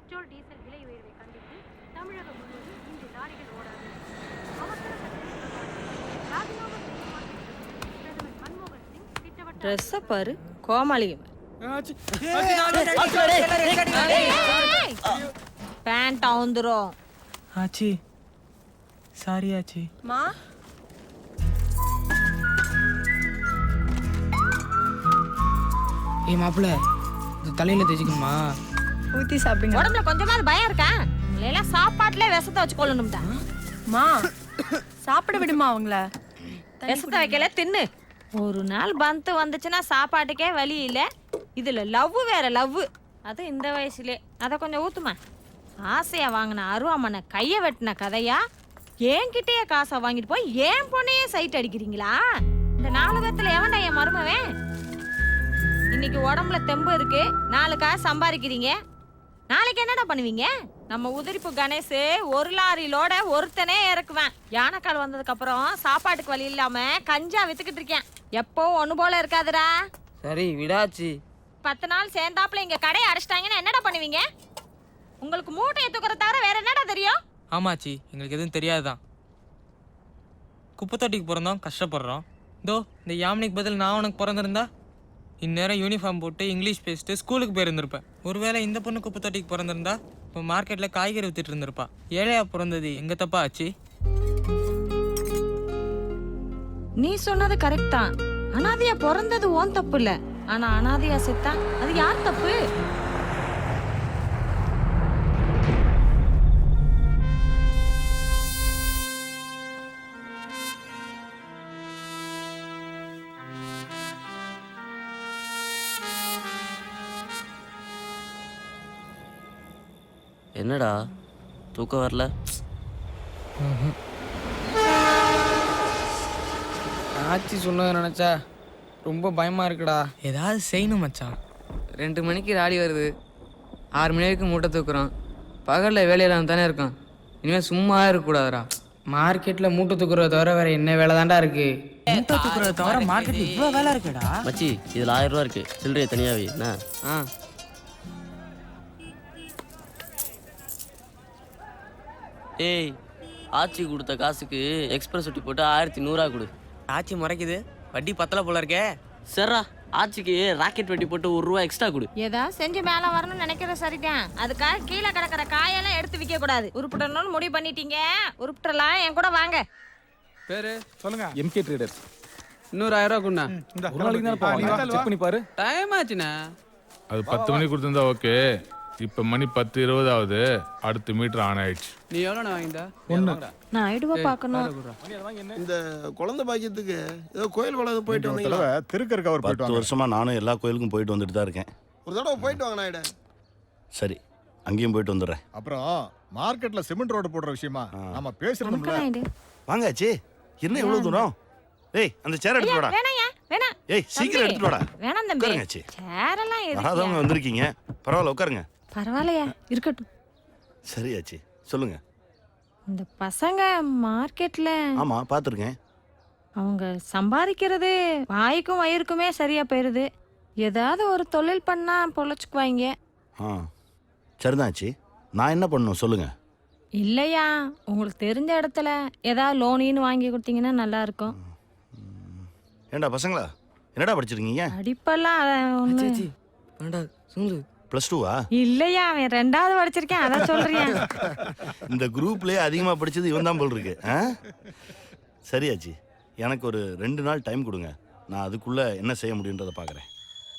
Petrol diesel விலை உயர்வை கண்டித்து தமிழகம் முழுவதும் இன்று லாரிகள் ஓடாது. அவசர சட்டத்தை ராஜினாமா செய்யுமாறு பிரதமர் மன்மோகன் சிங் திட்டவட்ட ட்ரெஸ்ஸை பாரு, கோமாளிங்க பேண்ட் அவுந்துரும். ஆச்சி சாரி ஆச்சி. மா ஏய் மாப்பிள்ள, இது தலையில தேய்ச்சிக்கணுமா? ஊத்தி சாப்பிடுங்க. உடம்புல கொஞ்சமாவது பயம் இருக்கா? எல்லாம் சாப்பாட்டுல விஷத்தை வச்சு கொள்ளணும்டா. மா சாப்பிட விடுமா அவங்கள? விஷத்தை வைக்கல தின்னு. ஒரு நாள் பந்து வந்துச்சுன்னா சாப்பாட்டுக்கே வழி இல்ல. இதுல லவ் வேற லவ். அது இந்த வயசுலே. அத கொஞ்சம் ஊத்துமா. ஆசையா வாங்கின அருவாமனை கைய வெட்டின கதையா? என்கிட்டயே காசை வாங்கிட்டு போய் ஏன் பொண்ணையே சைட் அடிக்கிறீங்களா? இந்த நாலுகத்துல எவன்டா என் மருமவன்? இன்னைக்கு உடம்புல தெம்பு இருக்கு, 4 காசு சம்பாதிக்கிறீங்க. நாளைக்கு என்னடா பண்ணுவீங்க? நம்ம உதிரிப்பு கணேஷ் 1 லாரியிலோட ஒருத்தனே இறக்குவேன். யானைக்கால் வந்ததுக்கு அப்புறம் சாப்பாட்டுக்கு வழி இல்லாம கஞ்சா வித்துக்கிட்டு இருக்கேன். எப்பவும் ஒண்ணு போல இருக்காதுடா. சரி விடாச்சி. 10 நாள் சேர்ந்தாப்புல இங்க கடையை அடைச்சிட்டாங்கன்னா என்னடா பண்ணுவீங்க? உங்களுக்கு மூட்டையை தூக்குறத தவிர வேற என்னடா தெரியும்? ஆமாச்சி, எங்களுக்கு எதுவும் தெரியாதுதான். குப்பை தொட்டிக்கு பிறந்தோம், கஷ்டப்படுறோம். இதோ இந்த யாமினிக்கு பதில் நான் உனக்கு பிறந்திருந்தா இந்நேரம் யூனிஃபார்ம் போட்டு இங்கிலீஷ் பேசிட்டு ஸ்கூலுக்கு போயிருந்திருப்பேன். ஒருவேளை இந்த பொண்ணு குப்பை தொட்டிக்கு பிறந்திருந்தா இப்போ மார்க்கெட்டில் காய்கறி வித்துட்டு இருந்திருப்பா. ஏழையா பிறந்தது எங்க தப்பா ஆச்சு? நீ சொன்னது கரெக்ட் தான். அனாதையா பிறந்தது ஓன் தப்பு இல்ல. ஆனா அனாதையா செத்தா அது யார் தப்பு? என்னடா தூக்கம் வரல? ஆச்சி சொன்னதை நினச்சா ரொம்ப பயமாக இருக்குடா. ஏதாவது செய்யணும் மச்சான். 2 மணிக்கு ராடி வருது, 6 மணி வரைக்கும் மூட்டை தூக்குறோம். பகலில் வேலையெல்லாம் தானே இருக்கோம். இனிமேல் சும்மா இருக்கக்கூடாதுடா. மார்க்கெட்டில் மூட்டை தூக்குறத தவிர வேறு என்ன வேலை தான்டா இருக்குது? மூட்டை தூக்குறத தவிர மார்க்கெட்டில் இவ்வளோ வேலை இருக்குடா. மச்சி இதில் 1000 ரூபா இருக்கு, சில்லறையை தனியாவே என்ன? ஆ ஏய், ஆச்சி கொடுத்த காசுக்கு எக்ஸ்பிரஸ் ஒட்டி போட்டு 1100 கொடு. ஆச்சி முறைக்குது, வட்டி பத்தல போல இருக்கே. சரிடா, ஆச்சிக்கு ராக்கெட் வெட்டி போட்டு 1 ரூபா எக்ஸ்ட்ரா கொடு. ஏதாவது செஞ்சு மேல வரணும்னு நினைக்கிற சரிதான். அதுக்காக கீழே கிடக்கிற காயெல்லாம் எடுத்து விற்க கூடாது. உருப்பிடணும்னு முடிவு பண்ணிட்டீங்க, உருப்பிடலாம். என் கூட வாங்க. பேரு சொல்லுங்க. MK traders. இன்னொரு 1000 ரூபா கொண்டா. ஒரு நாளைக்கு தானே போவாங்க, செக் பண்ணி பாரு. டைம் ஆச்சுண்ணா. அது 10 மணிக்கு கொடுத்துருந்தா ஓகே. இப்போ மணி 10:20 ஆகுது. அடுத்த மீட்டர் ஆன் ஆயிடுச்சு. நீ எவ்வளோ வாங்கிட்டா? நான் ஐடுவா பார்க்கணும். இந்த குழந்தை பாக்கியத்துக்கு ஏதோ கோயில் வளர்ந்து போயிட்டு வந்தீங்களா? திருக்கருக்கு அவர் 10 வருஷமா நானும் எல்லா கோயிலுக்கும் போயிட்டு வந்துட்டு தான் இருக்கேன். ஒரு தடவை போயிட்டு வாங்க நாயுடு. சரி, அங்கேயும் போயிட்டு வந்துடுறேன். அப்புறம் மார்க்கெட்ல சிமெண்ட் ரோடு போடுற விஷயமா நாம பேசுறோம்ல. வாங்காச்சு. என்ன இவ்வளவு தூரம்? ஏய், அந்த சேர் எடுத்து வாடா. வேணாயா, வேணாம். ஏய், சீக்கிரம் எடுத்து வாடா. வேணாம் தம்பி. உட்காருங்க. சேரெல்லாம் வராதவங்க எதுக்கு? வந்திருக்கீங்க, பரவாயில்ல உட்காருங்க. பரவாயில்லையா, இருக்கட்டும். சரி ஆச்சு, சொல்லுங்க. இந்த பசங்க மார்க்கெட்ல ஆமா, பார்த்துருக்கேன். அவங்க சம்பாதிக்கிறது வாய்க்கும் வயிறுக்குமே சரியா போயிருது. ஏதாவது ஒரு தொழில் பண்ணா பொழைச்சுக்குவாங்க. ஆ, சரிதான் ஆச்சு. நான் என்ன பண்ணணும் சொல்லுங்க. இல்லையா, உங்களுக்கு தெரிஞ்ச இடத்துல ஏதாவது லோனின்னு வாங்கி கொடுத்தீங்கன்னா நல்லா இருக்கும். ஏண்டா பசங்களா, என்னடா படிச்சிருக்கீங்க? படிப்பெல்லாம் ஒண்ணு சொல்லு. +2வா? இல்லையா, அவன் 2வது படிச்சிருக்கேன். அதான் சொல்றியா? இந்த குரூப்லேயே அதிகமாக படிச்சது இவன் தான் போல் இருக்கு. சரியாச்சு, எனக்கு ஒரு 2 நாள் டைம் கொடுங்க. நான் அதுக்குள்ளே என்ன செய்ய முடியுன்றதை பார்க்குறேன்.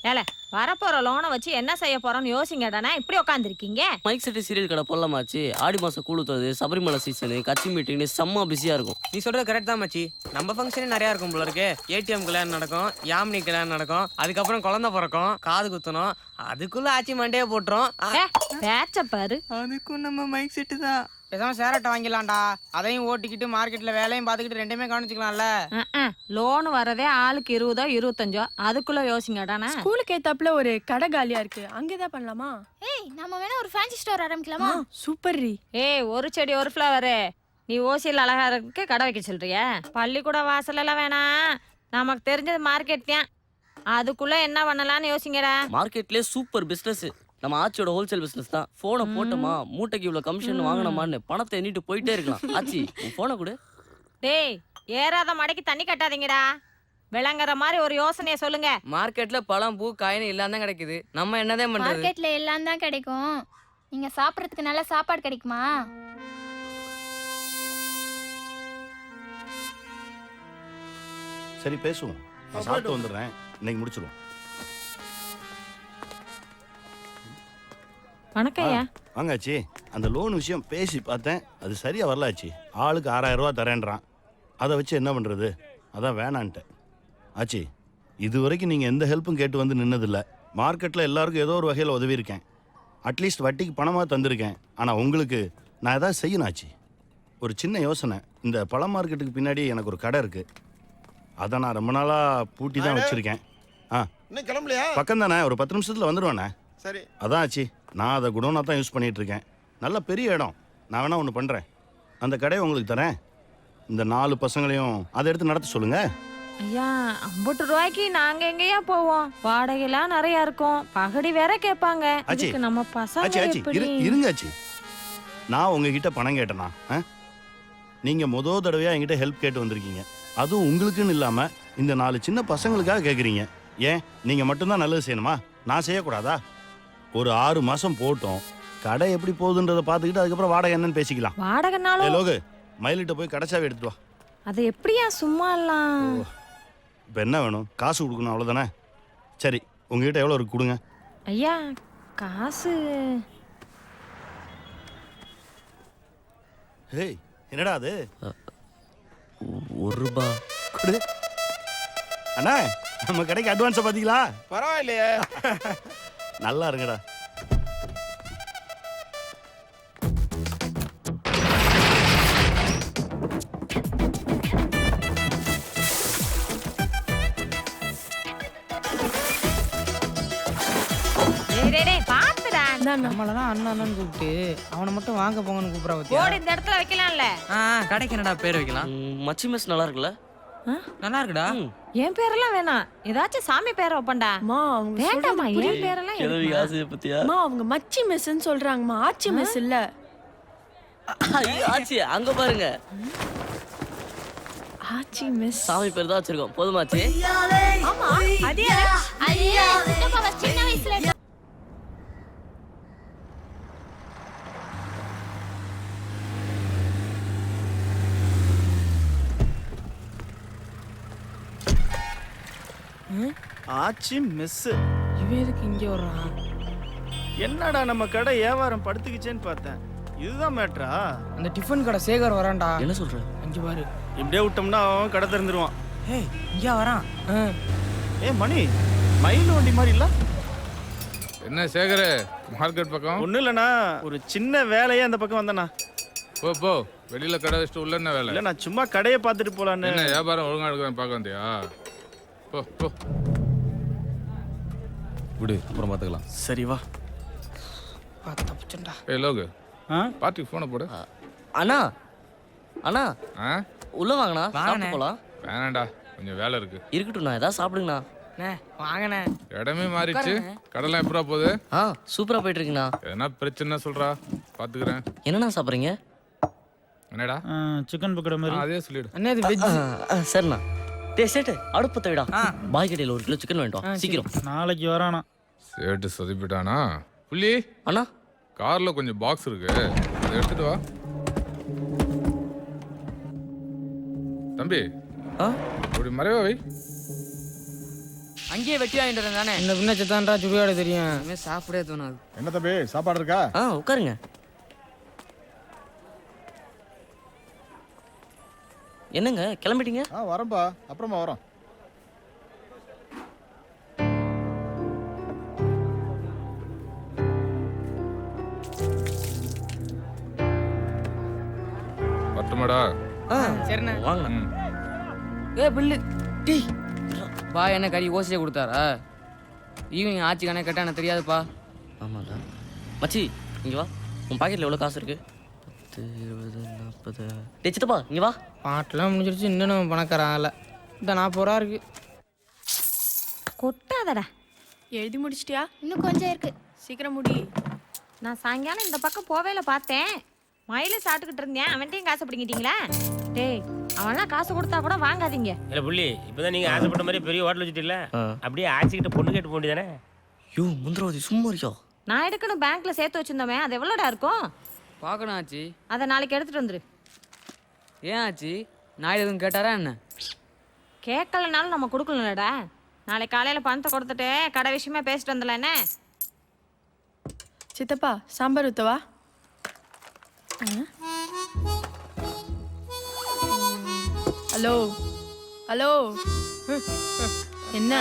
ஏல, வரப்போற லோனை வச்சு என்ன செய்ய போறோம்னு யோசிங்கடானா இப்படி உட்காந்துருக்கீங்க. மைக் செட்டு சீரியல் கடை போடலாமாச்சு. ஆடி மாதம் கூழுத்துறது, சபரிமலை சீசனு, கட்சி மீட்டிங்னு செம்ம பிஸியாக இருக்கும். நீ சொல்றது கரெக்ட் தான் மச்சி. நம்ம ஃபங்க்ஷனே நிறையா இருக்கும் போல இருக்கு. ஏடிஎம் கல்யாணம் நடக்கும், யாமினி கல்யாணம் நடக்கும், அதுக்கப்புறம் குழந்தை பிறக்கும், காது குத்தணும். அதுக்குள்ள ஆச்சி மண்டையே போட்டுரும். பேச்ச பாரு. அதுக்கும் நம்ம மைக் செட்டு தான். பேசாம சேரட்டை வாங்கிடலாம்டா. அதையும் ஓட்டிக்கிட்டு மார்க்கெட்ல வேலையும் பார்த்துக்கிட்டு 2மே கவனிச்சுக்கலாம்ல. லோன் வரதே ஆளுக்கு 20 25. அதுக்குள்ள யோசிங்கடானா. ஸ்கூலுக்கு ஏத்தாப்புல ஒரு கடை காலியா இருக்கு, அங்கேதான் பண்ணலாமா? ஏய், நம்ம வேணா ஒரு ஃபேன்சி ஸ்டோர் ஆரம்பிக்கலாமா? சூப்பர் ரீ. ஏய், ஒரு செடி ஒரு ஃப்ளவரு. நீ ஓசியில் அழகா இருக்கு கடை வைக்க சொல்றிய? பள்ளிக்கூட வாசல் எல்லாம் வேணாம், நமக்கு தெரிஞ்சது மார்க்கெட் தான். அதுக்குள்ள என்ன பண்ணலாம்னு யோசிங்கடா. மார்க்கெட்லேயே சூப்பர் பிஸ்னஸ். நம்ம ஆச்சியோட ஹோல்சேல் பிசினஸ் தான். போனை போட்டோமா, மூட்டைக்கு இவ்வளவு கமிஷன் வாங்கினோமான்னு பணத்தை எண்ணிட்டு போயிட்டே இருக்கலாம். ஆச்சி உன் போனை கொடு. டேய் ஏறாத மடைக்கு தண்ணி கட்டாதீங்கடா. விளங்குற மாதிரி ஒரு யோசனையை சொல்லுங்க. மார்க்கெட்ல பழம் பூ காயின்னு எல்லாம் தான் கிடைக்குது. நம்ம என்னதான் பண்றது? மார்க்கெட்ல எல்லாம் தான் கிடைக்கும். நீங்க சாப்பிடறதுக்கு நல்ல சாப்பாடு கிடைக்குமா? சரி பேசுவோம். நான் சாப்பிட்டு வந்துடுறேன். இன்னைக்கு முடிச்சிருவோம். வணக்கம் ஐயா. வாங்க ஆச்சி. அந்த லோன் விஷயம் பேசி பார்த்தேன். அது சரியா வரல ஆச்சி. ஆளுக்கு 6000 ரூபா தரேன்றான். அதை வச்சு என்ன பண்றது? அதான் வேணான்ட்டேன். ஆச்சி, இது வரைக்கும் நீங்கள் எந்த ஹெல்ப்பும் கேட்டு வந்து நின்னதில்லை. மார்க்கெட்டில் எல்லாருக்கும் ஏதோ ஒரு வகையில் உதவி இருக்கேன். அட்லீஸ்ட் வட்டிக்கு பணமாக தந்திருக்கேன். ஆனால் உங்களுக்கு நான் எதாவது செய்யணும் ஆச்சி. ஒரு சின்ன யோசனை. இந்த பழ மார்க்கெட்டுக்கு பின்னாடி எனக்கு ஒரு கடை இருக்குது. அதை நான் ரொம்ப நாளாக பூட்டி தான் வச்சுருக்கேன். இன்னும் கிளம்பலையா? பக்கம் தானே, ஒரு 10 நிமிஷத்தில் வந்துடுவேண்ணே. சரி. அதான் ஆச்சி, நான் அதை குடோனாக தான் யூஸ் பண்ணிகிட்டு இருக்கேன். நல்ல பெரிய இடம். நான் வேணா ஒன்று பண்ணுறேன். அந்த கடையை உங்களுக்கு தரேன். இந்த 4 பசங்களையும் அதை எடுத்து நடத்த சொல்லுங்கள். ஐயா 50 ரூபாய்க்கு நாங்க எங்கேயா போவோம்? வாடகைலாம் நிறைய இருக்கும். பகடி வேற கேட்பாங்க. அதுக்கு நம்ம பசங்க எப்படி? இருங்க ஆச்சி, நான் உங்ககிட்ட பணம் கேட்டேனா? நீங்கள் முதல் தடவையாக என்கிட்ட ஹெல்ப் கேட்டு வந்திருக்கீங்க. அதுவும் உங்களுக்குன்னு இல்லாமல் இந்த 4 சின்ன பசங்களுக்காக கேட்குறீங்க. ஏன் நீங்கள் மட்டும்தான் நல்லது செய்யணுமா? நான் செய்யக்கூடாதா? ஒரு 6 மாதம் போட்டோம். கடை எப்படி போகுதுன்றதை பார்த்துக்கிட்டு அதுக்கப்புறம் வாடகை என்னன்னு பேசிக்கலாம். வாடகைனாலும் லோகு, மயிலிட்ட போய் கடைச்சாவே எடுத்துட்டு வா. அது எப்படியா சும்மா எல்லாம்? இப்போ என்ன வேணும்? காசு கொடுக்கணும், அவ்வளோதானே? சரி, உங்ககிட்ட எவ்வளோ இருக்கு கொடுங்க. ஐயா காசு ஹேய், என்னடா அது? 1 ரூபா கொடு. அண்ணா, நம்ம கடைக்கு அட்வான்ஸை பார்த்தீங்களா? பரவாயில்லையே. நல்லா இருங்கடா. பாத்துடா. நம்மளதான் அண்ணன் அண்ணன் கூப்பிட்டு அவனை மட்டும் வாங்க போங்கன்னு கூப்பிடா. போடு இந்த இடத்துல வைக்கலாம்ல. கடைக்கு என்னடா பேர் வைக்கலாம்? மச்சி மெஸ் நல்லா இருக்குல்ல? நல்லா இருக்குடா. என் பேரெல்லாம் வேணாம். ஏதாச்சும் சாமி பேரை வைப்பண்டா. அம்மா அவங்க வேண்டாமா சொல்றது என் பேரெல்லாம் கிழவி எதுக்குமா? ஆசையை பத்தியா? அம்மா அவங்க மச்சி மெஸ்ன்னு சொல்றாங்கம்மா. ஆச்சி மெஸ் இல்ல. ஐயோ, ஆச்சி அங்க பாருங்க. ஆச்சி மெஸ். சாமி பேர் தான் வச்சிருக்கோம். போதுமாச்சி? ஆமா அதே ஐயா சித்தப்பா சின்ன வயசுல ஆச்சி மெஸ். இவன் எதுக்கு இங்கே வர்றான்? என்னடா நம்ம கடை வியாபாரம் படுத்துக்கிச்சேன்னு பார்த்தேன். இதுதான் மேட்ரா? அந்த டிஃபன் கடை சேகர் வரான்டா. என்ன சொல்ற? அங்கே பாரு. இப்படியே விட்டோம்னா அவன் கடை திறந்துருவான். ஏய் இங்கே வரான். ஏ மணி, மயில் வண்டி மாதிரி இல்ல? என்ன சேகரே, மார்க்கெட் பக்கம்? ஒன்றும் இல்லைண்ணா, ஒரு சின்ன வேலையே அந்த பக்கம் வந்தேண்ணா. போ போ, வெளியில கடை வச்சுட்டு உள்ள என்ன வேலை? இல்லை, நான் சும்மா கடையை பார்த்துட்டு போலான்னு. என்ன வியாபாரம் ஒழுங்கா எடுக்கிறேன் பார்க்க வந்தியா? போ போ. விடு, அப்புறம் பார்த்துக்கலாம். சரி வா. தப்பிச்சண்டா. ஏய் லோகு, பார்ட்டிக்கு ஃபோனை போடு. அண்ணா அண்ணா உள்ள வாங்கண்ணா, வாங்கண்ணே. சாப்பிட்டு போலாம். வேணாண்டா, கொஞ்சம் வேலை இருக்கு. இருக்கட்டும்ண்ணா, ஏதாவது சாப்பிடுங்கண்ணா. வாங்கண்ணே. இடமே மாறிடுச்சு. கடைலாம் எப்படா போகுது? சூப்பரா போயிட்டு இருக்குண்ணா. எதனா பிரச்சனை சொல்றா, பாத்துக்கிறேன். என்னண்ணா சாப்பிட்றீங்க? என்னடா? சிக்கன் பக்கோடா மாதிரி. அதே சொல்லிடு. அண்ணே இது வெஜ். சரிண்ணா. டேய் சேட்டு, அடுப்பத்தை விடா. பாய் கடையில் 1 கிலோ சிக்கன் வேண்டாம் சீக்கிரம். நாளைக்கு வரானா? சேட்டு சொதிப்பிட்டானா? புள்ளி அண்ணா, கார்ல கொஞ்சம் பாக்ஸ் இருக்கு, அதை எடுத்துட்டு வா. தம்பி அப்படி மறைவா வை. அங்கேயே வெட்டி வாங்கிட்டு வரேன் தானே. இந்த பின்ன சித்தான்றா சுடுகாடு தெரியும். இனிமே சாப்பிடவே தோணாது. என்ன தம்பி, சாப்பாடு இருக்கா? உட்காருங்க. என்னங்க கிளம்பிட்டீங்க? வரேன்பா, அப்புறமா வரோம். பட்டுமாடா? சரிண்ணே வாங்க. பில்லு. டீ பா, என்ன கறி ஓசிலே கொடுத்தாரா? ஈவினிங் ஆச்சி கணக்கு கேட்டா எனக்கு தெரியாதுப்பா. ஆமாடா மச்சி, இங்க வா. உன் பாக்கெட்ல எவ்வளவு காசு இருக்கு? 10, 20, 40. டேய் சித்தப்பா இங்க வா. பாட்டெல்லாம் முடிஞ்சிருச்சு. இன்னும் நம்ம பணக்காரன் ஆகல. இந்த 40 ரூபா இருக்கு. கொட்டாதடா. எழுதி முடிச்சிட்டியா? இன்னும் கொஞ்சம் இருக்கு. சீக்கிரம் முடி. நான் சாயங்காலம் இந்த பக்கம் போவேல பார்த்தேன். மயில சாப்பிட்டுக்கிட்டு இருந்தேன். அவன்கிட்டயும் காசு பிடிங்கிட்டீங்களா? டேய், அவன்லாம் காசு கொடுத்தா கூட வாங்காதீங்க. இல்ல புள்ளி, இப்பதான் நீங்க ஆசைப்பட்ட மாதிரி பெரிய ஹோட்டல் வச்சுட்டீல்ல, அப்படியே ஆச்சிக்கிட்ட பொண்ணு கேட்டு போக வேண்டியதானே? யோ முந்திரவாதி சும்மா இருக்கியோ. நான் எடுக்கணும் பேங்க்ல சேர்த்து வச்சிருந்தோமே, அது எவ்வளோடா இருக்கும்? பார்க்கணும் ஆச்சி. அதை நாளைக்கு எடுத்துட்டு வந்துரு. ஏன் ஆச்சி, நான் எதுவும் கேட்டாரா என்ன? கேட்கலனாலும் நம்ம கொடுக்கலடா. நாளைக்கு காலையில பணத்தை கொடுத்துட்டு கடை விஷயமா பேசிட்டு வந்துடலாம் என்ன? சித்தப்பா சாம்பார் ஊத்தவா? ஹலோ ஹலோ, என்ன?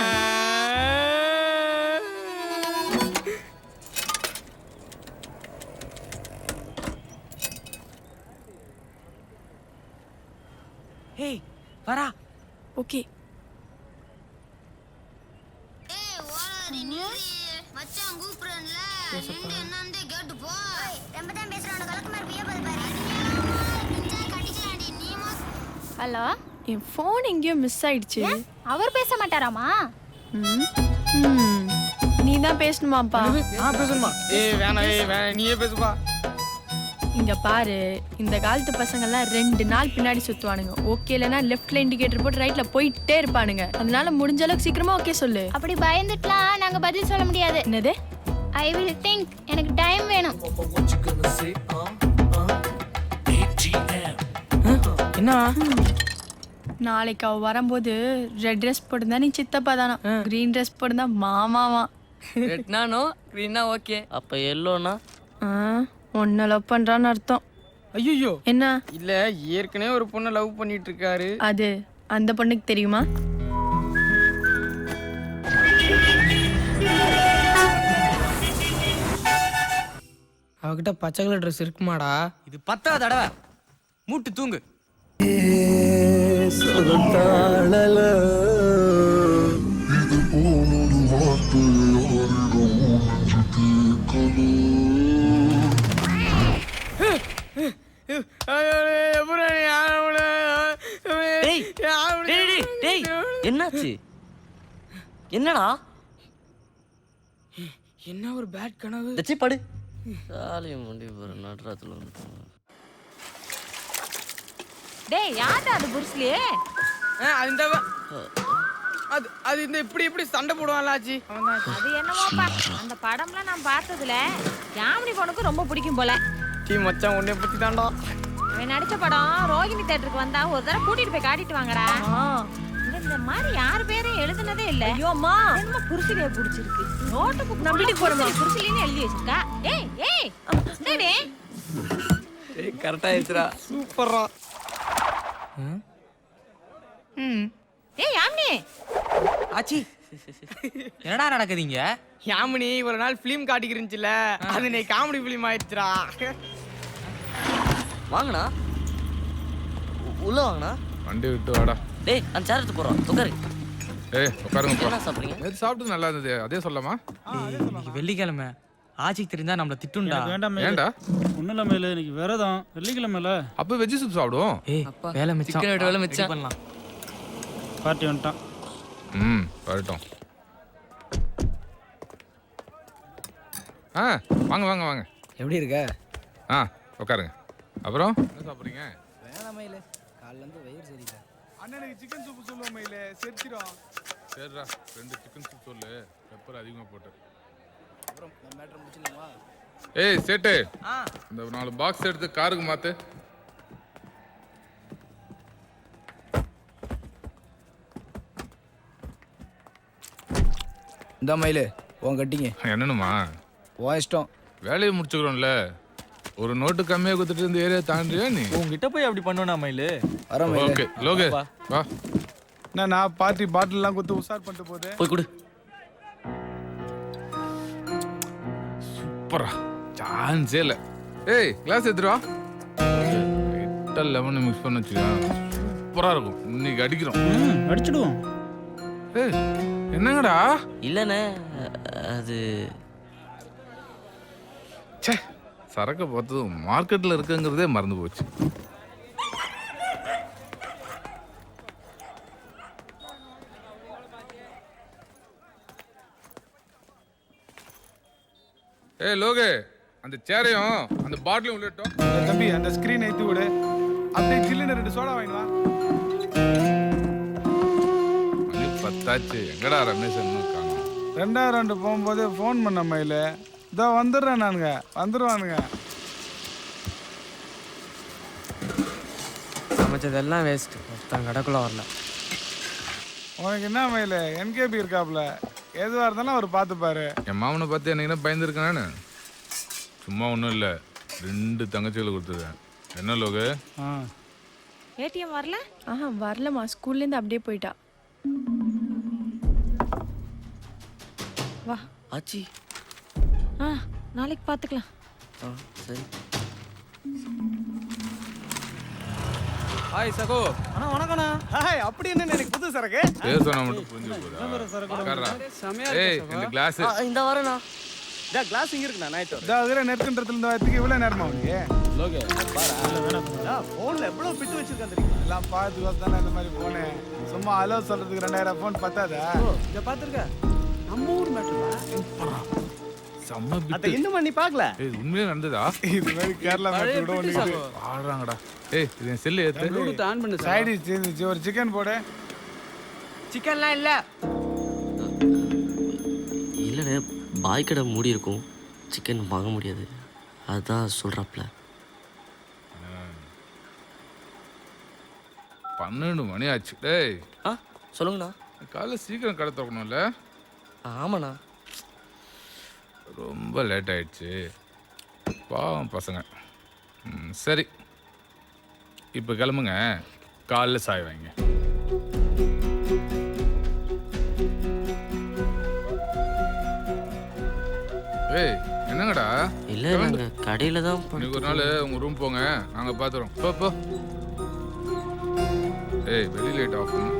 ஏய் வரா. ஓகே. ஹலோ, என் ஃபோன் எங்கேயோ மிஸ் ஆயிடுச்சு. அவர் பேச மாட்டாராமா? நீ தான் பேசணுமாப்பா? பேசணுமா? வேணாம் நீயே பேசுப்பா. இங்க பாரு, இந்த காலத்து பசங்கெல்லாம் 2 நாள் பின்னாடி சுத்துவானுங்க. ஓகே இல்லைன்னா லெஃப்ட்ல இண்டிகேட்டர் போட்டு ரைட்ல போயிட்டே இருப்பானுங்க. அதனால முடிஞ்ச அளவுக்கு சீக்கிரமா ஓகே சொல்லு. அப்படி பயந்துட்டுலாம் நாங்க பதில் சொல்ல முடியாது. என்னது? I will think. எனக்கு டைம் வேணும். என்ன? நாளைக்கு அவ வரும்போது ரெட் ட்ரெஸ் போட்டுருந்தா நீ சித்தப்பா தானா, கிரீன் ட்ரெஸ் போட்டுருந்தா மாமாவா. ரெட்னானோ கிரீனா ஓகே. அப்ப எல்லோனா ஒன்ன லவ் பண்றான்னு அர்த்தம். ஐயோ என்ன? இல்ல, ஏற்கனவே ஒரு பொண்ணை லவ் பண்ணிட்டு இருக்காரு. அது அந்த பொண்ணுக்கு தெரியுமா? அவகிட்ட பச்சை கலர் ட்ரெஸ் இருக்குமாடா? இது 10வது தடவை. மூட்டு தூங்கு. என்னாச்சு? என்னடா? என்ன ஒரு பேட் கனவு. தச்சி படு. சாலியம் முண்டி போற நட்ராத்துல வந்து. டேய், யாரா அது புருஸ்லி? அது இந்த இப்படி சண்டை போடுவான்ல ஆச்சி. அது என்னமோப்பா, அந்த படம்லாம் நான் பார்த்ததுல யாமினி பொண்ணுக்கு ரொம்ப பிடிக்கும் போல. டீ மச்சான் உன்னை பத்தி தான்டா. அவன் நடிச்ச படம் ரோகிணி தியேட்டருக்கு வந்தா ஒரு தடவை கூட்டிட்டு போய் காட்டிட்டு வாங்கடா. இந்த மாதிரி யார் பேரும் எழுதுனதே இல்ல. ஐயோ அம்மா, என்ன புருஷலியே பிடிச்சிருக்கு. நோட்டு புக் நான் வீட்டுக்கு போறேம்மா. புருஷலின்னு எழுதி வச்சிருக்கா. ஏய் ஏய், என்னடே? ஏய் கரெக்ட்டா ஆயிடுச்சுடா. சூப்பர்ரா. ஏய் யாமினி. ஆச்சி என்னடா நடக்குதுங்க? யாமினி ஒரு நாள் ஃபிலிம் காட்டிக்கிருந்துச்சுல, அது நீ காமெடி ஃபிலிம் ஆயிடுச்சுடா. வாங்கண்ணா, உள்ள வாங்கண்ணா. வண்டி விட்டு வாடா. டேய், அந்த சேர் எடுத்து போறோம். உட்காரு. ஏய் உட்காருங்க. என்ன சாப்பிடுறீங்க? நேத்து சாப்பிட்டு நல்லா இருந்தது, அதே சொல்லலாமா? இன்னைக்கு வெள்ளிக்கிழமை. ஆச்சிக்கு தெரிஞ்சா நம்மள திட்டுண்டா. ஏன்டா? ஒன்றும் இல்லாமல் இன்னைக்கு விரதம், வெள்ளிக்கிழமைல. அப்ப வெஜ் சூப் சாப்பிடுவோம். ஏய் வேலை மிச்சம். சிக்கன் வெட்டு வேலை மிச்சம். பண்ணலாம். பார்ட்டி வந்துட்டான். வரட்டும். வாங்க வாங்க வாங்க. எப்படி இருக்க? உட்காருங்க. அப்புறம் என்ன சாப்பிடுறீங்க? வேணாமையில காலைல இருந்து வயிறு சரியில்லை. அண்ணனுக்கு சிக்கன் சூப் சொல்லுவோம் மயிலே, செரிச்சிரும். சரிடா, 2 சிக்கன் சூப் சொல்லு, பெப்பர் அதிகமா போட்டு. அப்புறம் நம்ம மேட்டர் முடிச்சிடலாமா? ஏய் சேட்டு, இந்த 4 பாக்ஸ் எடுத்து காருக்கு மாத்து. இந்த மயிலு உன் கட்டிங்க. என்னன்னுமா? உன் இஷ்டம். வேலையை முடிச்சுக்கிறோம்ல, ஒரு நோட்டு கம்மியா கொடுத்துட்டு இந்த ஏரியா தாண்டியா நீ? உங்ககிட்ட போய் அப்படி பண்ணுவேனா மயிலு? வர மயிலு. ஓகே லோகே வா. நான் பார்ட்டி பாட்டில்லாம் கொடுத்து உஷார் பண்ணிட்டு போதே. போய் கொடு. சூப்பரா, சான்ஸே இல்லை. ஏய் கிளாஸ் எடுத்துட்டு வா. லைட்டாக லெமன் மிக்ஸ் பண்ண வச்சுக்கா, சூப்பரா இருக்கும். இன்னைக்கு அடிக்கிறோம். அடிச்சிடுவோம். ஏய் என்னங்கடா? இல்லைண்ணே, அது சே, சரக்கு பார்த்ததும் மார்க்கெட்டில் இருக்குங்கிறதே மறந்து போச்சு. ஏய் லோகே, அந்த சேரையும் அந்த பாட்டிலும் உள்ளட்டும். தம்பி அந்த ஸ்கிரீன் ஏத்தி விடு. அப்படியே ஜில்லுன்னு 2 சோடா வாங்கிட்டு வா. மணி 10 ஆச்சு. எங்கடா ரமேஷ் இன்னும் காணோம்? 2 ரவுண்டு போகும்போது ஃபோன் பண்ண மயில. இதோ வந்துடுறேன் நானுங்க, வந்துடுவானுங்க. சமைச்சதெல்லாம் வேஸ்ட். ஒருத்தன் கடைக்குள்ள வரல. உனக்கு என்ன மயில, என்கேபி இருக்காப்ல, எதுவாக இருந்தாலும் அவர் பார்த்துப்பாரு. என் மாமனை பார்த்து எனக்கு என்ன பயந்துருக்கேன் நான்? சும்மா ஒன்றும் இல்லை, 2 தங்கச்சிகளை கொடுத்துருக்கேன். என்ன லோகு? ஏடிஎம் வரல? ஆஹா வரலம்மா, ஸ்கூல்லேருந்து அப்படியே போயிட்டா. வா ஆச்சி. நாளைக்கு பார்த்துக்கலாம். சரி. ஹாய் சகோ. அண்ணா வணக்கண்ணா. ஹாய், அப்படி என்ன எனக்கு புது சரக்கு? பேர் சொன்னா மட்டும் புரிஞ்சு போதா? ஏய் இந்த கிளாஸ். இந்த வரேண்ணா. டா கிளாஸ் இங்க இருக்குண்ணா, நைட் வர. டா அதுல நெட்கன்றதுல இந்த வரதுக்கு இவ்வளவு நேரமா உனக்கு? லோகே பாரு, டா போன்ல எவ்வளவு பிட் வச்சிருக்கான் தெரியுமா? எல்லாம் பார்த்து வந்தானே இந்த மாதிரி போனே. சும்மா அலோ சொல்றதுக்கு 2000 ஃபோன் பத்தாதா? இத பாத்துர்க்க. நம்ம ஊர் மேட்டரா? செம்ம பிட். அத இன்னும் நீ பார்க்கல? ஏய் உண்மையா நடந்ததா? இது மாதிரி கேரளா மேட்டர் கூட ஒண்ணு ஆடுறாங்கடா. ஏய் இது செல்ல ஏத்து. ப்ளூடூத் ஆன் பண்ணு. சைடு சேஞ்ச் ஒரு சிக்கன் போடு. சிக்கன்லாம் இல்ல. இல்லைண்ணே, பாய் கடை மூடி இருக்கும், சிக்கன் வாங்க முடியாது, அதான் சொல்கிறாப்ல. 12 மணி ஆச்சு. டேய் சொல்லுங்கண்ணா. காலைல சீக்கிரம் கடை திறக்கணும்ல? ஆமாண்ணா. ரொம்ப லேட் ஆயிடுச்சு, பாவம் பசங்க. சரி இப்போ கிளம்புங்க, காலைல சாய் வாங்க. ஏய் என்னங்கடா? இல்லை நாங்கள் கடையில் தான். இன்னைக்கு ஒரு நாள் உங்கள் ரூம் போங்க, நாங்கள் பார்த்துறோம். போ போ. ஏய் வெளி லைட் ஆஃப் பண்ணு.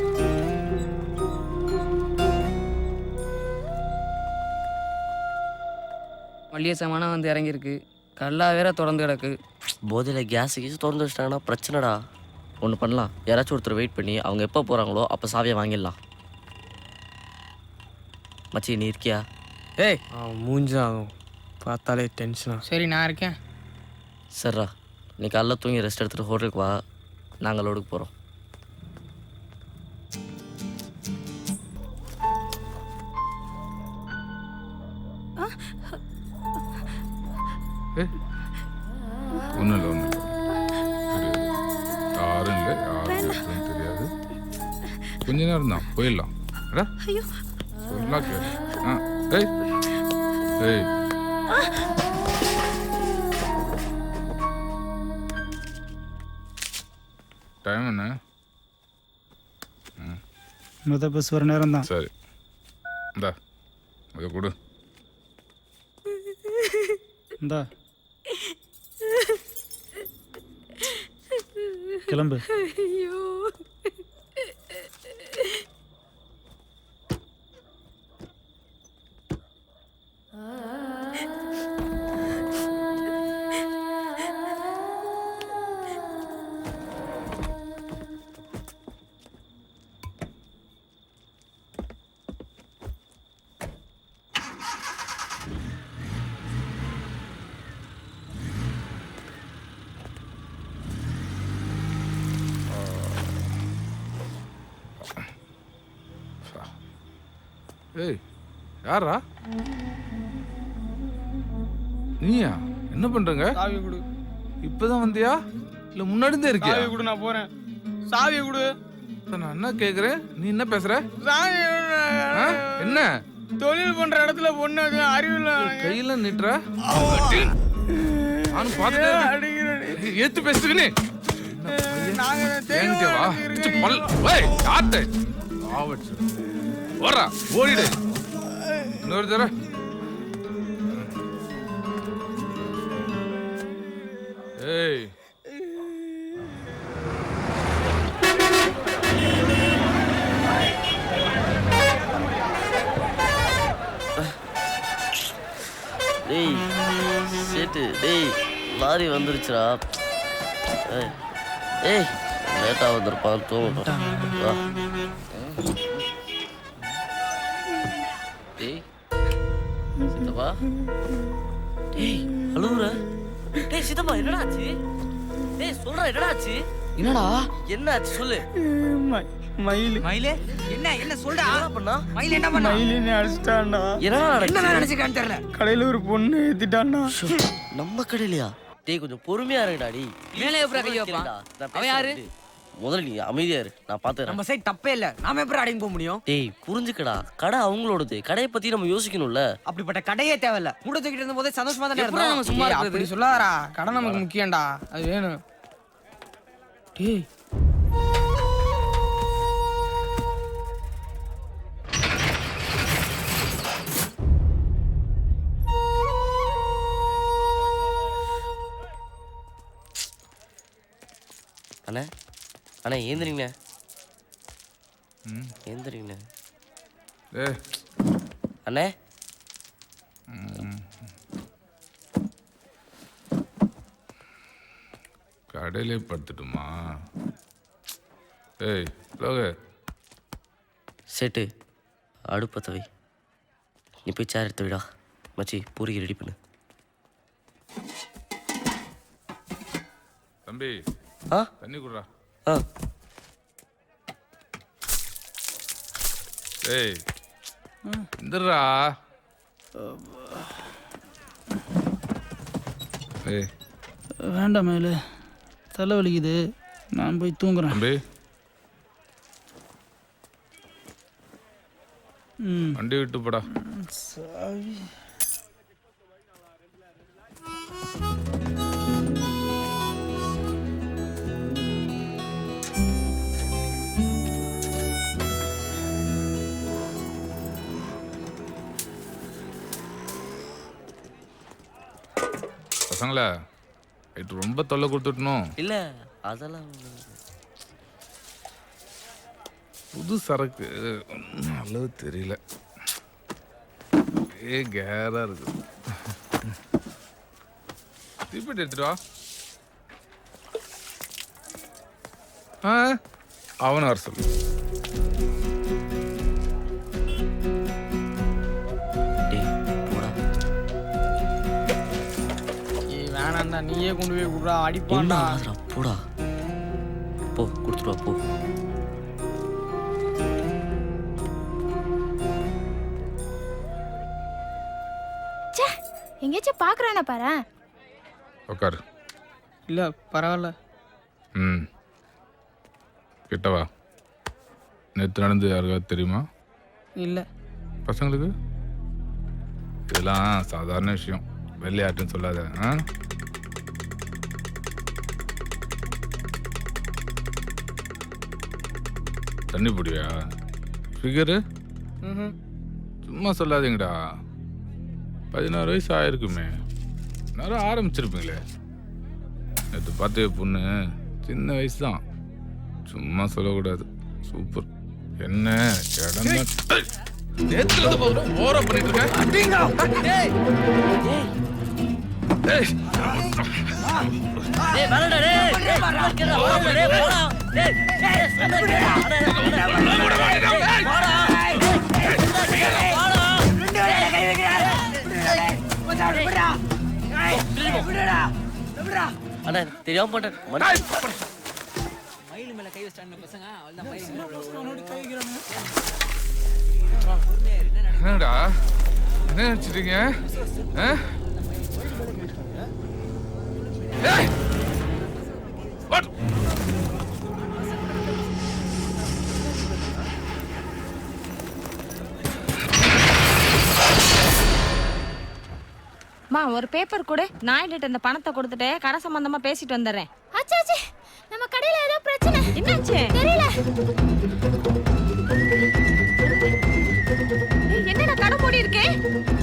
மளிகை சாமானம் வந்து இறங்கியிருக்கு, கல்லா வேற திறந்து கிடக்கு. போதையில் கேஸ் திறந்து வச்சிட்டாங்கன்னா பிரச்சனைடா. ஒன்று பண்ணலாம், யாராச்சும் ஒருத்தர் வெயிட் பண்ணி அவங்க எப்போ போகிறாங்களோ அப்போ சாவியை வாங்கிடலாம். மச்சி நீ இருக்கியா? ஏய் மூஞ்சாகும் பார்த்தாலே டென்ஷனா. சரி நான் இருக்கேன். சரிடா, நீ காலைல தூங்கி ரெஸ்ட் எடுத்துகிட்டு ஹோட்டலுக்கு வா, நாங்கள் லோடுக்கு போகிறோம். ஒன்றும் இல்லை, ஒன்றும் இல்லை, யாரும் இல்லை, யாரும் தெரியாது. கொஞ்ச நேரம் தான், போயிடலாம். சொல்லலாம் கேளு. ஏய் ஏய் டைம் என்ன? மொத்த பஸ் வர நேரம் தான். சரி இந்தா அதை கொடு. இந்தா கிளம்பு. ஏய் யாரா நீயா? என்ன பண்றங்க? சாவி கொடு. இப்பதான் வந்தியா இல்ல முன்னாடி இருந்தே இருக்கியா? சாவி கொடு, நான் போறேன். சாவி கொடு. நான் என்ன கேக்குறேன், நீ என்ன பேசுற? சாவி என்ன தொழில் பண்ற இடத்துல பொண்ணு அறிவில்ல கையில நிட்டுற? நானும் பார்த்துட்டு ஏத்து பேசுறேன். ஓடிடு இன்னொரு தர. ஏய் டேய் சேட்டு, டேய் லாரி வந்துருச்சுடா. ஏய் லேட்டாக வந்திருப்பான், தூங்கட்டும். வா. டேய் சித்தப்பா டேய் அழுவுற? டேய் சித்தப்பா என்னடா ஆச்சு? டேய் சொல்றா என்னடா ஆச்சு? என்னடா என்ன ஆச்சு சொல்லு. மயில் மயிலே என்ன சொல்றா? என்ன பண்ணா? மயில் என்ன பண்ணா? மயிலினை அடிச்சிட்டான்டா. என்னடா என்ன நடந்துச்சு? நினைச்சுக்கான்னு தெரியல. கடையில ஒரு பொண்ணு ஏத்திட்டான்டா. நம்ம கடையிலயா? டேய் கொஞ்சம் பொறுமையா இருங்கடா டேய். மேலே எப்பறா கை வைப்பான்? அவன் யாரு? முதல்ல நீ அமைதியா இரு, நான் பாத்துறேன். நம்ம சைடு தப்பே இல்ல. நாம எப்படி அடங்கி போக முடியும்? டேய் புரிஞ்சுக்கடா, கடை அவங்களோடது. கடையை பத்தி நம்ம யோசிக்கணும்ல. அப்படிப்பட்ட கடையே தேவையில்ல. மூட தூக்கிட்டு இருந்த போதே சந்தோஷமா தானே எப்பறம் நம்ம சும்மா இருந்தோம். அப்படி சொல்லாதடா. கடை நமக்கு முக்கியம்டா. அது வேணும். டேய் அண்ணே அண்ணே ஏந்திரிங்கண்ணே. ஏந்திரிங்கண்ணே. ஏய் அண்ணே கடையிலே படுத்துட்டுமா? ஏய் லோகே சேட்டு அடுப்பை தவை. நீ போய் சேர் எடுத்து விடா. மச்சி பூரிக்கு ரெடி பண்ணு. தம்பி ஆ தண்ணி குடுறா. ஆ ஏய் இந்தரா. ஏய் வேண்டாம் மேலு, தலை வலிக்குது, நான் போய் தூங்குறேன். தம்பி வண்டி விட்டு போடா. சாவி பசங்களா நைட்டு ரொம்ப தொல்லை கொடுத்துட்டணும். இல்ல அதெல்லாம் புது சரக்கு நல்லது தெரியல. கேரா இருக்கு. தீப்பெட்டி எடுத்துட்டு வா. அவனை வர சொல்லு. வேணாண்டா, நீயே கொண்டு போய் விடுறா. அடிப்பான்டா. போடா போ, கொடுத்துட்டு வா போ. எங்கேயாச்சும் பாக்குறானா பாரு. உட்காரு. இல்ல பரவாயில்ல. கிட்டவா. நேற்று நடந்து யாருக்காவது தெரியுமா? இல்ல. பசங்களுக்கு இதெல்லாம் சாதாரண விஷயம். வெள்ளையாட்டுன்னு சொல்லாத. தண்ணி பிடியா? ஃபிகரு சும்மா சொல்லாதீங்கடா. 16 வயசு ஆயிருக்குமே. நேரம் ஆரம்பிச்சிருப்பீங்களே. நேற்று பார்த்த பொண்ணு சின்ன வயசு தான். சும்மா சொல்லக்கூடாது. சூப்பர். என்ன ஓரா பண்ணிட்டு அண்ணா தெரியாம போட்டேன். மயில் மேல கை வச்சாங்க பசங்க. என்னடா என்ன நினைச்சிட்டீங்க? மா ஒரு பேப்பர் கொடு. நாயிட்டு இந்த பணத்தை கொடுத்துட்டு கடை சம்பந்தமா பேசிட்டு வந்துடுறேன். ஆச்சாச்சி, நம்ம கடையில ஏதோ பிரச்சனை. என்னாச்சு? தெரியல. என்னடா கடை மூடி இருக்கு?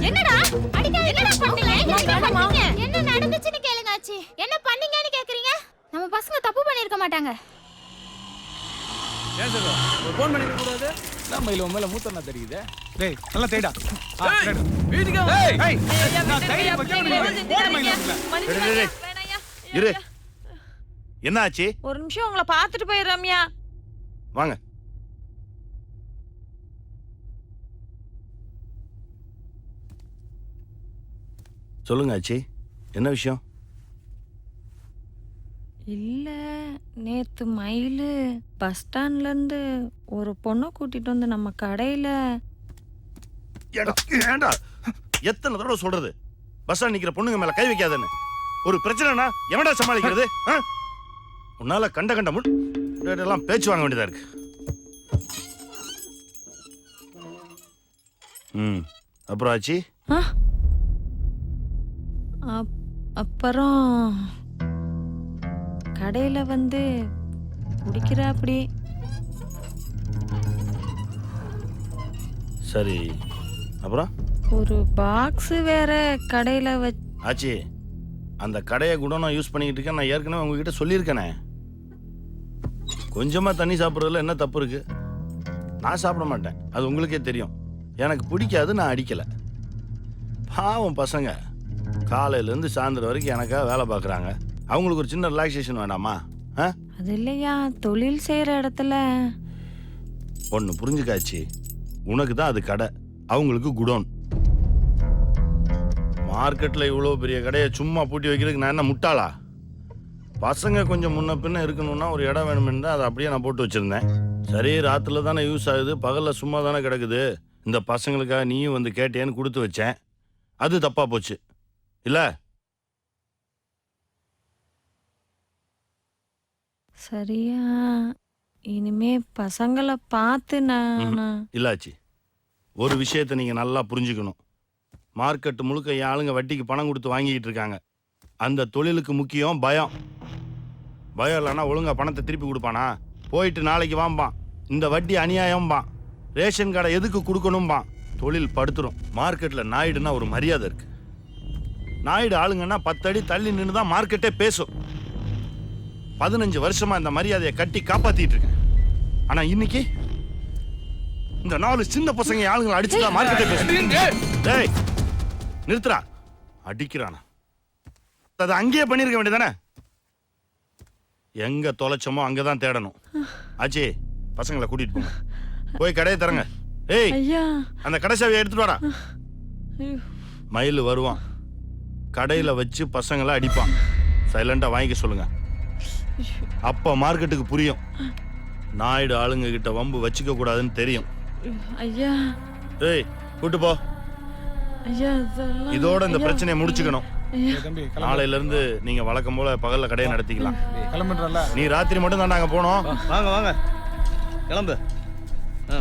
என்னடா அடிக்காதீங்க. என்னடா பண்ணீங்க? என்ன நடந்துச்சுன்னு கேளுங்க ஆச்சி. என்ன பண்ணீங்கன்னு கேக்குறீங்க? நம்ம பசங்க தப்பு பண்ணிருக்க மாட்டாங்க. ஏன் சார் ஒரு ஃபோன் பண்ணி கூடாது? நம்ம இல்ல உன் மேல மூத்தனா தெரியுதே. டேய் நல்லா தேடா. வீட்டுக்கு வா. ஏய் நான் தைரிய வைக்கணும். போன் பண்ணி இரு. என்ன ஆச்சு? ஒரு நிமிஷம் உங்களை பார்த்துட்டு போய் ரம்யா. வாங்க. சொல்லுங்க ஆச்சி, என்ன விஷயம்? இல்ல, நேத்து மயிலு பஸ் ஸ்டாண்ட்ல இருந்து ஒரு பொண்ணை கூட்டிட்டு வந்து நம்ம கடையில. ஏண்டா எத்தனை தடவை சொல்றது பஸ் ஸ்டாண்ட் நிக்கிற பொண்ணுங்க மேல கை வைக்காதன்னு? ஒரு பிரச்சனைனா எவன்டா சமாளிக்கிறது? உன்னால கண்ட எல்லாம் பேச்சு வாங்க வேண்டியதா இருக்கு. அப்புறம் ஆச்சி? அப்புறம் கடையில வந்து குடிக்கிற அப்படி. சரி, அப்புறம் ஒரு பாக்ஸ் வேற கடையில ஆச்சி, அந்த கடையை கூட நான் யூஸ் பண்ணிக்கிட்டு இருக்கேன். நான் ஏற்கனவே உங்ககிட்ட சொல்லியிருக்கேனே. கொஞ்சமா தண்ணி சாப்பிட்றதுல என்ன தப்பு இருக்கு? நான் சாப்பிட மாட்டேன், அது உங்களுக்கே தெரியும். எனக்கு பிடிக்காது, நான் அடிக்கல. பாவம் பசங்க காலையிலேருந்து சாயந்தரம் வரைக்கும் எனக்காக வேலை பார்க்குறாங்க. அவங்களுக்கு ஒரு சின்ன ரிலாக்ஸேஷன் வேண்டாமா? அது இல்லையா, தொழில் செய்யற இடத்துல. ஒன்று புரிஞ்சுக்காச்சு, உனக்கு தான் அது கடை, அவங்களுக்கு குடோன். மார்க்கெட்டில் இவ்வளோ பெரிய கடையை சும்மா பூட்டி வைக்கிறதுக்கு நான் என்ன முட்டாளா? பசங்க கொஞ்சம் முன்ன பின்ன இருக்கணும்னா ஒரு இடம் வேணுமென்னு அதை அப்படியே நான் போட்டு வச்சுருந்தேன். சரி, ராத்திரில தானே யூஸ் ஆகுது, பகலில் சும்மா தானே கிடக்குது. இந்த பசங்களுக்காக நீயும் வந்து கேட்டேன்னு கொடுத்து வச்சேன். அது தப்பாக போச்சு இல்லை? சரியா, இனிமே பசங்களை பார்த்து நான் இல்லாச்சி, ஒரு விஷயத்தை நீங்கள் நல்லா புரிஞ்சுக்கணும். மார்க்கெட்டு முழுக்க என் ஆளுங்க வட்டிக்கு பணம் கொடுத்து வாங்கிக்கிட்டு இருக்காங்க. அந்த தொழிலுக்கு முக்கியம் பயம். பயம் இல்லைன்னா ஒழுங்காக பணத்தை திருப்பி கொடுப்பானா? போயிட்டு நாளைக்கு வாம்பான். இந்த வட்டி அநியாயம்பான். ரேஷன் கார்டை எதுக்கு கொடுக்கணும்பான். தொழில் படுத்துரும். மார்க்கெட்டில் நாயுடுனா ஒரு மரியாதை இருக்கு. நாயுடு ஆளுங்கன்னா 10 அடி தள்ளி நின்று தான் மார்க்கெட்டே பேசும். 15 வருஷமா இந்த மரியாதையை கட்டி காப்பாத்திட்டு இருக்கேன். ஆனா இன்னைக்கு இந்த 4 சின்ன பசங்க ஆளுங்களை அடிச்சுதான் மார்க்கெட்டே பேசுறேன். நிறுத்துறா, அடிக்கிறானா? அதை அங்கேயே பண்ணிருக்க வேண்டியதானே? எங்க தொலைச்சோமோ அங்கதான் தேடணும். ஆச்சி, பசங்களை கூட்டிட்டு போங்க, போய் கடையை தரங்க. ஏய், அந்த கடை சாவியை எடுத்துட்டு வாடா. மயில் வருவான், கடையில வச்சு பசங்களை அடிப்பான். சைலண்டா வாங்கிக்க சொல்லுங்க. அப்ப மார்க்கெட்டுக்கு புரியும் நாயுடு ஆளுங்க கிட்ட வம்பு வச்சுக்க கூடாதுன்னு தெரியும். ஐயா, ஏய் கூட்டு போ. இதோட இந்த பிரச்சனையை முடிச்சுக்கணும். நாளையில இருந்து நீங்க வழக்கம் போல பகல்ல கடையை நடத்திக்கலாம். கிளம்புறல, நீ ராத்திரி மட்டும் தான் நாங்க போனோம். வாங்க வாங்க, கிளம்பு.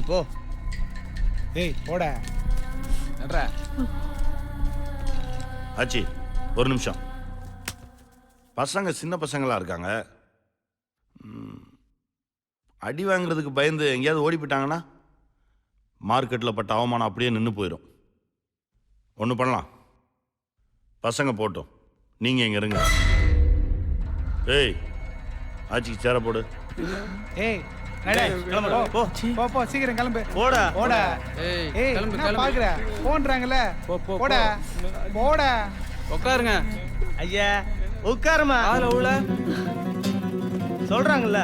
போ. ஏய் போட. ஆச்சி, ஒரு நிமிஷம். பசங்க சின்ன பசங்களா இருக்காங்க. அடி வாங்குறதுக்கு பயந்து எங்கேயாவது ஓடி போயிட்டாங்கன்னா மார்க்கெட்டில் பட்ட அவமானம் அப்படியே நின்று போயிடும். ஒன்று பண்ணலாம், பசங்க போட்டோம், நீங்கள் இங்கே இருங்க. ஏய், ஆச்சிக்கு சேர போடு. ஏய் போ, சீக்கிரம் கிளம்பு. போடா போடா. ஏய் நான் பாக்குறேன் போன்றாங்கல. போடா போடா. உட்காருங்க ஐயா, உட்காருமா. சொல்றாங்கல்ல.